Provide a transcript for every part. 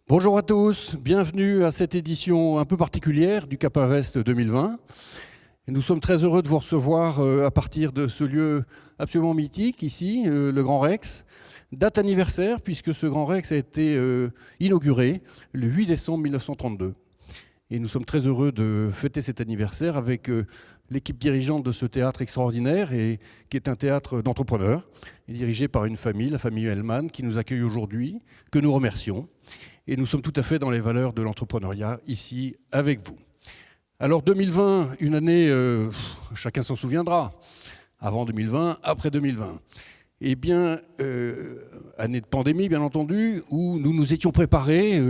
Bonjour à tous, bienvenue à cette édition un peu particulière du Cap Invest 2020. Et nous sommes très heureux de vous recevoir à partir de ce lieu absolument mythique ici, le Grand Rex. Date anniversaire puisque ce Grand Rex a été inauguré le 8 décembre 1932. Et nous sommes très heureux de fêter cet anniversaire avec l'équipe dirigeante de ce théâtre extraordinaire et qui est un théâtre d'entrepreneurs, dirigé par une famille, la famille Hellman, qui nous accueille aujourd'hui, que nous remercions. Et nous sommes tout à fait dans les valeurs de l'entrepreneuriat ici avec vous. Alors 2020, une année, chacun s'en souviendra, avant 2020, après 2020. Eh bien, année de pandémie, bien entendu, où nous nous étions préparés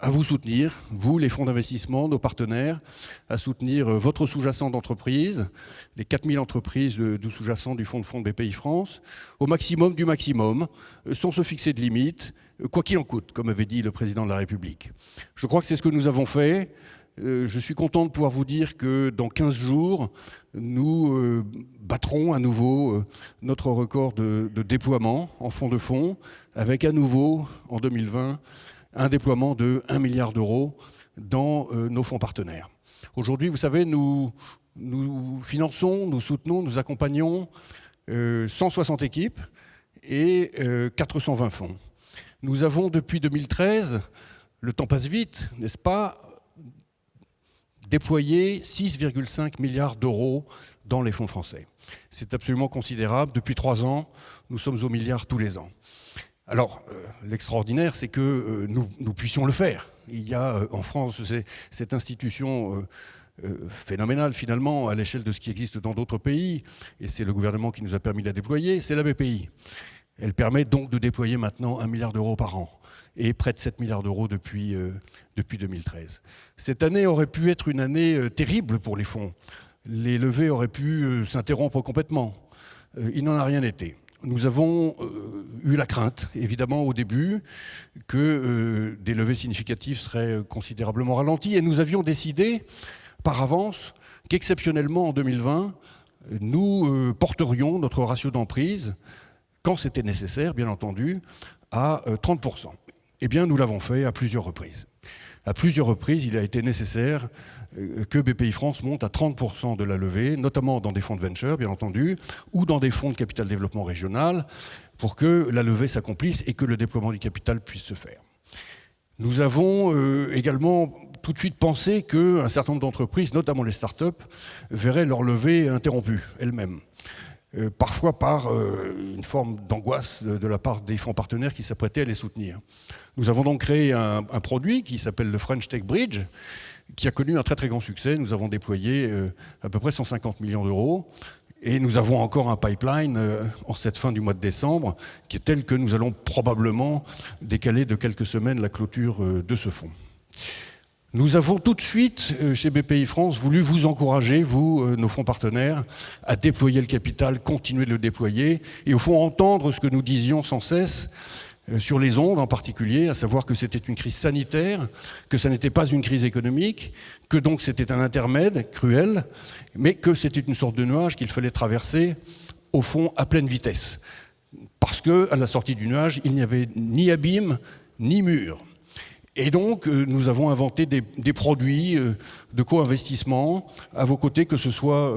à vous soutenir, vous, les fonds d'investissement, nos partenaires, à soutenir votre sous-jacent d'entreprise, les 4000 entreprises du sous-jacent du fonds de fonds de BPI-France, au maximum du maximum, sans se fixer de limites, quoi qu'il en coûte, comme avait dit le président de la République. Je crois que c'est ce que nous avons fait. Je suis content de pouvoir vous dire que dans 15 jours, nous battrons à nouveau notre record de déploiement en fonds de fonds, avec à nouveau, en 2020, un déploiement de 1 milliard d'euros dans nos fonds partenaires. Aujourd'hui, vous savez, nous finançons, nous soutenons, nous accompagnons 160 équipes et 420 fonds. Nous avons, depuis 2013, le temps passe vite, n'est-ce pas, déployé 6,5 milliards d'euros dans les fonds français. C'est absolument considérable. Depuis 3 ans, nous sommes au milliard tous les ans. Alors, l'extraordinaire, c'est que nous puissions le faire. Il y a en France cette institution phénoménale, finalement, à l'échelle de ce qui existe dans d'autres pays, et c'est le gouvernement qui nous a permis de la déployer, c'est la BPI. Elle permet donc de déployer maintenant 1 milliard d'euros par an, et près de 7 milliards d'euros depuis 2013. Cette année aurait pu être une année terrible pour les fonds. Les levées auraient pu s'interrompre complètement. Il n'en a rien été. Nous avons eu la crainte, évidemment, au début, que des levées significatives seraient considérablement ralenties. Et nous avions décidé, par avance, qu'exceptionnellement, en 2020, nous porterions notre ratio d'emprise, quand c'était nécessaire, bien entendu, à 30%. Eh bien, nous l'avons fait à plusieurs reprises. À plusieurs reprises, il a été nécessaire que BPI-France monte à 30% de la levée, notamment dans des fonds de venture, bien entendu, ou dans des fonds de capital développement régional, pour que la levée s'accomplisse et que le déploiement du capital puisse se faire. Nous avons également tout de suite pensé qu'un certain nombre d'entreprises, notamment les start-up, verraient leur levée interrompue elles-mêmes. Parfois par une forme d'angoisse de la part des fonds partenaires qui s'apprêtaient à les soutenir. Nous avons donc créé un produit qui s'appelle le French Tech Bridge, qui a connu un très très grand succès. Nous avons déployé à peu près 150 millions d'euros et nous avons encore un pipeline en cette fin du mois de décembre qui est tel que nous allons probablement décaler de quelques semaines la clôture de ce fonds. Nous avons tout de suite, chez BPI France, voulu vous encourager, vous, nos fonds partenaires, à déployer le capital, continuer de le déployer, et au fond entendre ce que nous disions sans cesse, sur les ondes en particulier, à savoir que c'était une crise sanitaire, que ça n'était pas une crise économique, que donc c'était un intermède cruel, mais que c'était une sorte de nuage qu'il fallait traverser, au fond, à pleine vitesse. Parce qu'à la sortie du nuage, il n'y avait ni abîme, ni mur. Et donc, nous avons inventé des produits de co-investissement à vos côtés, que ce soit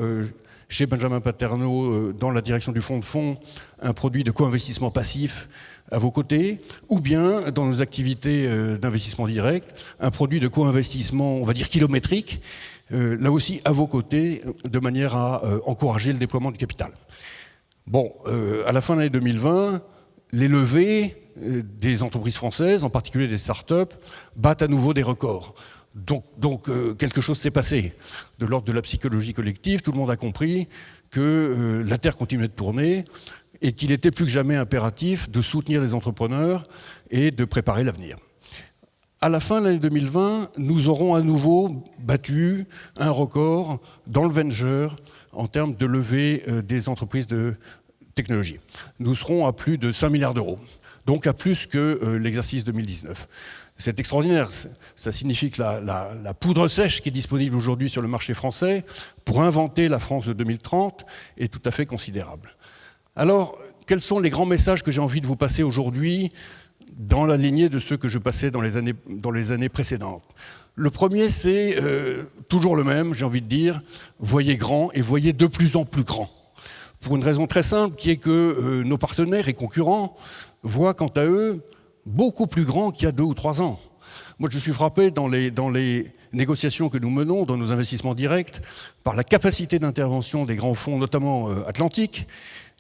chez Benjamin Paterno, dans la direction du fonds de fonds, un produit de co-investissement passif à vos côtés, ou bien dans nos activités d'investissement direct, un produit de co-investissement, on va dire kilométrique, là aussi à vos côtés, de manière à encourager le déploiement du capital. Bon, à la fin de l'année 2020, les levées des entreprises françaises, en particulier des start-up, battent à nouveau des records. Donc quelque chose s'est passé. De l'ordre de la psychologie collective, tout le monde a compris que la Terre continuait de tourner et qu'il était plus que jamais impératif de soutenir les entrepreneurs et de préparer l'avenir. À la fin de l'année 2020, nous aurons à nouveau battu un record dans le venture en termes de levée des entreprises de technologie. Nous serons à plus de 5 milliards d'euros. Donc à plus que l'exercice 2019. C'est extraordinaire. Ça signifie que la poudre sèche qui est disponible aujourd'hui sur le marché français pour inventer la France de 2030 est tout à fait considérable. Alors, quels sont les grands messages que j'ai envie de vous passer aujourd'hui dans la lignée de ceux que je passais dans les années précédentes. Le premier, c'est toujours le même, j'ai envie de dire, voyez grand et voyez de plus en plus grand. Pour une raison très simple, qui est que nos partenaires et concurrents voient quant à eux beaucoup plus grand qu'il y a 2 ou 3 ans. Moi, je suis frappé dans les négociations que nous menons, dans nos investissements directs, par la capacité d'intervention des grands fonds, notamment atlantiques,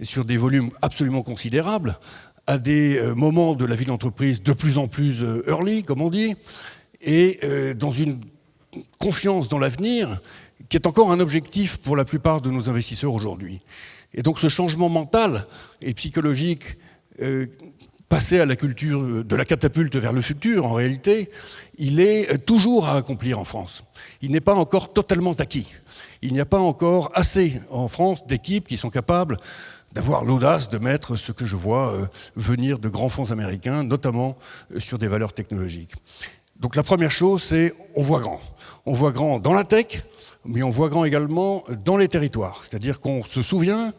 sur des volumes absolument considérables, à des moments de la vie de l'entreprise de plus en plus early, comme on dit, et dans une confiance dans l'avenir qui est encore un objectif pour la plupart de nos investisseurs aujourd'hui. Et donc ce changement mental et psychologique, passer à la culture de la catapulte vers le futur, en réalité, il est toujours à accomplir en France. Il n'est pas encore totalement acquis. Il n'y a pas encore assez en France d'équipes qui sont capables d'avoir l'audace de mettre ce que je vois venir de grands fonds américains, notamment sur des valeurs technologiques. Donc la première chose, c'est on voit grand. On voit grand dans la tech, mais on voit grand également dans les territoires. C'est-à-dire qu'on se souvient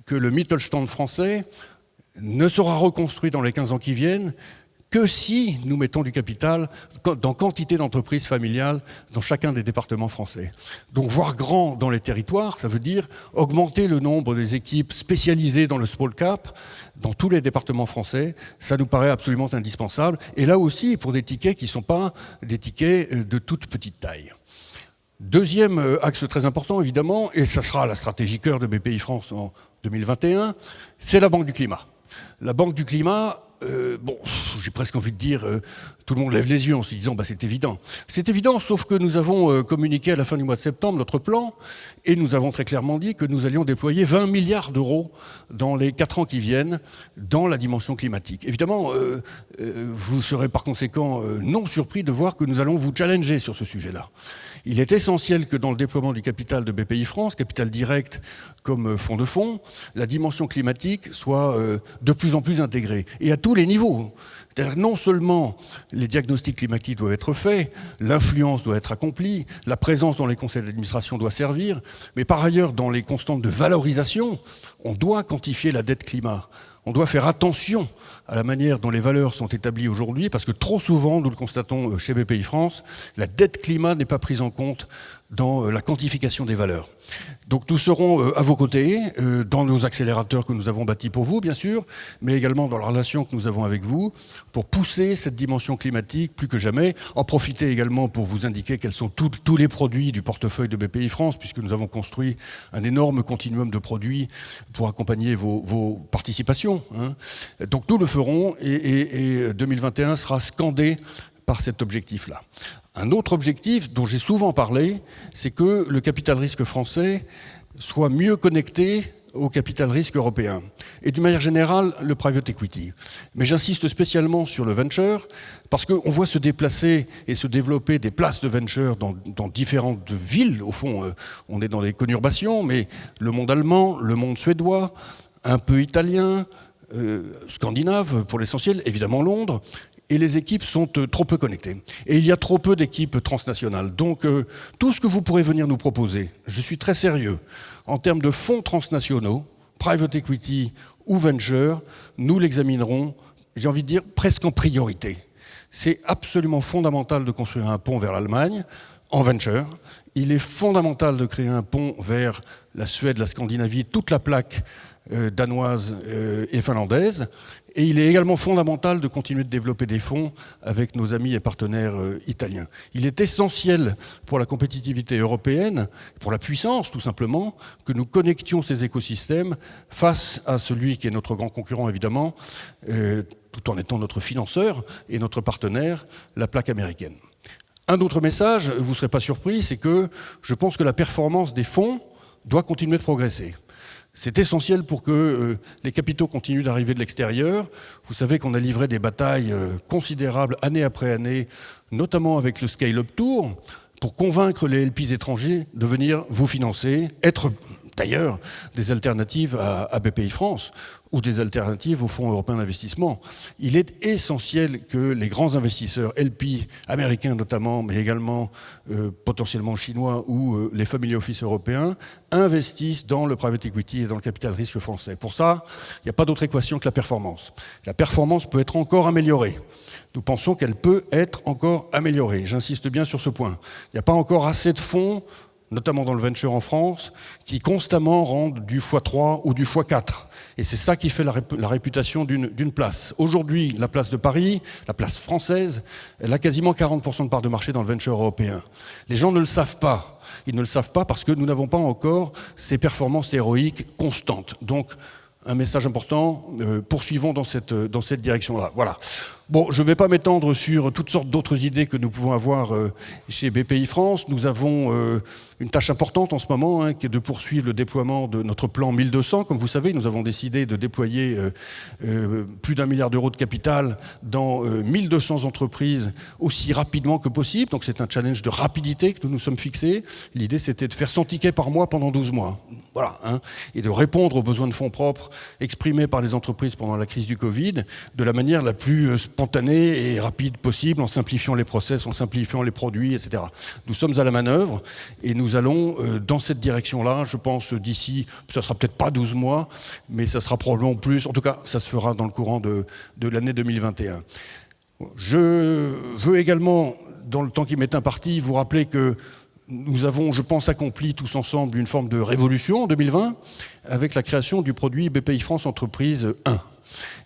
que le Mittelstand français ne sera reconstruit dans les 15 ans qui viennent que si nous mettons du capital dans quantité d'entreprises familiales dans chacun des départements français. Donc voir grand dans les territoires, ça veut dire augmenter le nombre des équipes spécialisées dans le small cap dans tous les départements français. Ça nous paraît absolument indispensable. Et là aussi, pour des tickets qui ne sont pas des tickets de toute petite taille. Deuxième axe très important, évidemment, et ça sera la stratégie cœur de BPI-France en 2021, c'est la Banque du Climat. La Banque du Climat, j'ai presque envie de dire, tout le monde lève les yeux en se disant c'est évident. C'est évident, sauf que nous avons communiqué à la fin du mois de septembre notre plan et nous avons très clairement dit que nous allions déployer 20 milliards d'euros dans les 4 ans qui viennent dans la dimension climatique. Évidemment, vous serez par conséquent non surpris de voir que nous allons vous challenger sur ce sujet-là. Il est essentiel que dans le déploiement du capital de BPI-France, capital direct comme fonds de fonds, la dimension climatique soit de plus en plus intégrée, et à tous les niveaux. C'est-à-dire non seulement les diagnostics climatiques doivent être faits, l'influence doit être accomplie, la présence dans les conseils d'administration doit servir, mais par ailleurs, dans les constantes de valorisation, on doit quantifier la dette climat. On doit faire attention à la manière dont les valeurs sont établies aujourd'hui, parce que trop souvent, nous le constatons chez BPI-France, la dette climat n'est pas prise en compte dans la quantification des valeurs. Donc nous serons à vos côtés, dans nos accélérateurs que nous avons bâtis pour vous, bien sûr, mais également dans la relation que nous avons avec vous, pour pousser cette dimension climatique plus que jamais, en profiter également pour vous indiquer quels sont tous les produits du portefeuille de BPI-France, puisque nous avons construit un énorme continuum de produits pour accompagner vos participations. Donc nous le ferons, et 2021 sera scandé par cet objectif-là. Un autre objectif dont j'ai souvent parlé, c'est que le capital risque français soit mieux connecté au capital risque européen. Et d'une manière générale, le private equity. Mais j'insiste spécialement sur le venture, parce qu'on voit se déplacer et se développer des places de venture dans différentes villes. Au fond, on est dans les conurbations, mais le monde allemand, le monde suédois, un peu italien, scandinave pour l'essentiel, évidemment Londres, et les équipes sont trop peu connectées. Et il y a trop peu d'équipes transnationales. Donc tout ce que vous pourrez venir nous proposer, je suis très sérieux, en termes de fonds transnationaux, private equity ou venture, nous l'examinerons, j'ai envie de dire, presque en priorité. C'est absolument fondamental de construire un pont vers l'Allemagne, en venture. Il est fondamental de créer un pont vers la Suède, la Scandinavie, toute la plaque danoise et finlandaise. Et il est également fondamental de continuer de développer des fonds avec nos amis et partenaires italiens. Il est essentiel pour la compétitivité européenne, pour la puissance tout simplement, que nous connections ces écosystèmes face à celui qui est notre grand concurrent évidemment, tout en étant notre financeur et notre partenaire, la plaque américaine. Un autre message, vous ne serez pas surpris, c'est que je pense que la performance des fonds doit continuer de progresser. C'est essentiel pour que les capitaux continuent d'arriver de l'extérieur. Vous savez qu'on a livré des batailles considérables année après année, notamment avec le Scale-up Tour, pour convaincre les LPs étrangers de venir vous financer, être d'ailleurs des alternatives à BPI-France ou des alternatives au Fonds européen d'investissement. Il est essentiel que les grands investisseurs, LP américains notamment, mais également potentiellement chinois ou les family office européens, investissent dans le private equity et dans le capital risque français. Pour ça, il n'y a pas d'autre équation que la performance. La performance peut être encore améliorée. Nous pensons qu'elle peut être encore améliorée. J'insiste bien sur ce point. Il n'y a pas encore assez de fonds, notamment dans le venture en France, qui constamment rendent du x3 ou du x4. Et c'est ça qui fait la réputation d'une place. Aujourd'hui, la place de Paris, la place française, elle a quasiment 40% de part de marché dans le venture européen. Les gens ne le savent pas. Ils ne le savent pas parce que nous n'avons pas encore ces performances héroïques constantes. Donc, un message important, poursuivons dans cette direction-là. Voilà. Bon, je ne vais pas m'étendre sur toutes sortes d'autres idées que nous pouvons avoir chez BPI France. Nous avons une tâche importante en ce moment, qui est de poursuivre le déploiement de notre plan 1200. Comme vous savez, nous avons décidé de déployer plus d'1 milliard d'euros de capital dans 1200 entreprises aussi rapidement que possible. Donc c'est un challenge de rapidité que nous nous sommes fixés. L'idée, c'était de faire 100 tickets par mois pendant 12 mois. Voilà, et de répondre aux besoins de fonds propres exprimés par les entreprises pendant la crise du Covid de la manière la plus spontanée et rapide possible, en simplifiant les process, en simplifiant les produits, etc. Nous sommes à la manœuvre et nous allons dans cette direction-là, je pense, d'ici, ça ne sera peut-être pas 12 mois, mais ça sera probablement plus. En tout cas, ça se fera dans le courant de l'année 2021. Je veux également, dans le temps qui m'est imparti, vous rappeler que nous avons, je pense, accompli tous ensemble une forme de révolution en 2020 avec la création du produit BPI France Entreprise 1.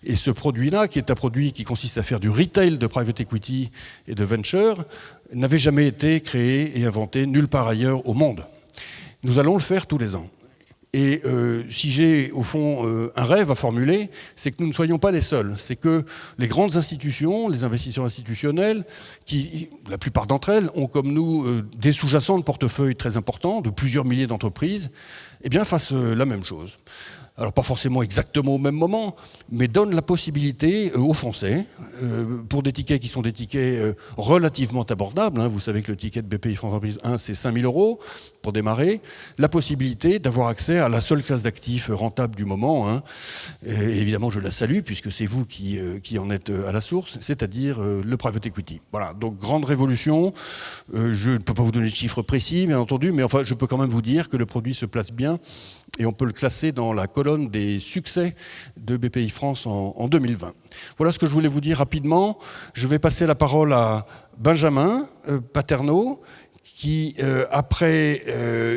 Et ce produit-là, qui est un produit qui consiste à faire du retail de private equity et de venture, n'avait jamais été créé et inventé nulle part ailleurs au monde. Nous allons le faire tous les ans. Et si j'ai, au fond, un rêve à formuler, c'est que nous ne soyons pas les seuls. C'est que les grandes institutions, les investisseurs institutionnels, qui, la plupart d'entre elles, ont comme nous des sous-jacents de portefeuilles très importants, de plusieurs milliers d'entreprises, eh bien fassent la même chose. Alors pas forcément exactement au même moment, mais donne la possibilité aux Français, pour des tickets qui sont des tickets relativement abordables, vous savez que le ticket de BPI France Entreprise 1, c'est 5 000 € pour démarrer, la possibilité d'avoir accès à la seule classe d'actifs rentable du moment. Et évidemment, je la salue, puisque c'est vous qui en êtes à la source, c'est-à-dire le private equity. Voilà, donc grande révolution. Je ne peux pas vous donner de chiffres précis, bien entendu, mais enfin, je peux quand même vous dire que le produit se place bien et on peut le classer dans la colonne des succès de BPI France en 2020. Voilà ce que je voulais vous dire rapidement. Je vais passer la parole à Benjamin Paterno, qui, après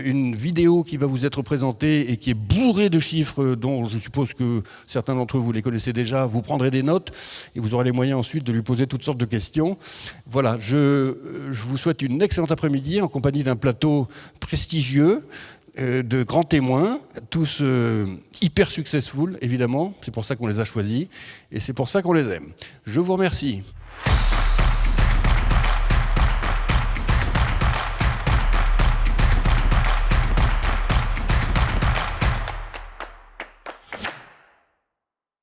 une vidéo qui va vous être présentée et qui est bourrée de chiffres dont je suppose que certains d'entre vous les connaissez déjà, vous prendrez des notes et vous aurez les moyens ensuite de lui poser toutes sortes de questions. Voilà, je vous souhaite une excellente après-midi en compagnie d'un plateau prestigieux, de grands témoins, tous hyper successful, évidemment. C'est pour ça qu'on les a choisis et c'est pour ça qu'on les aime. Je vous remercie.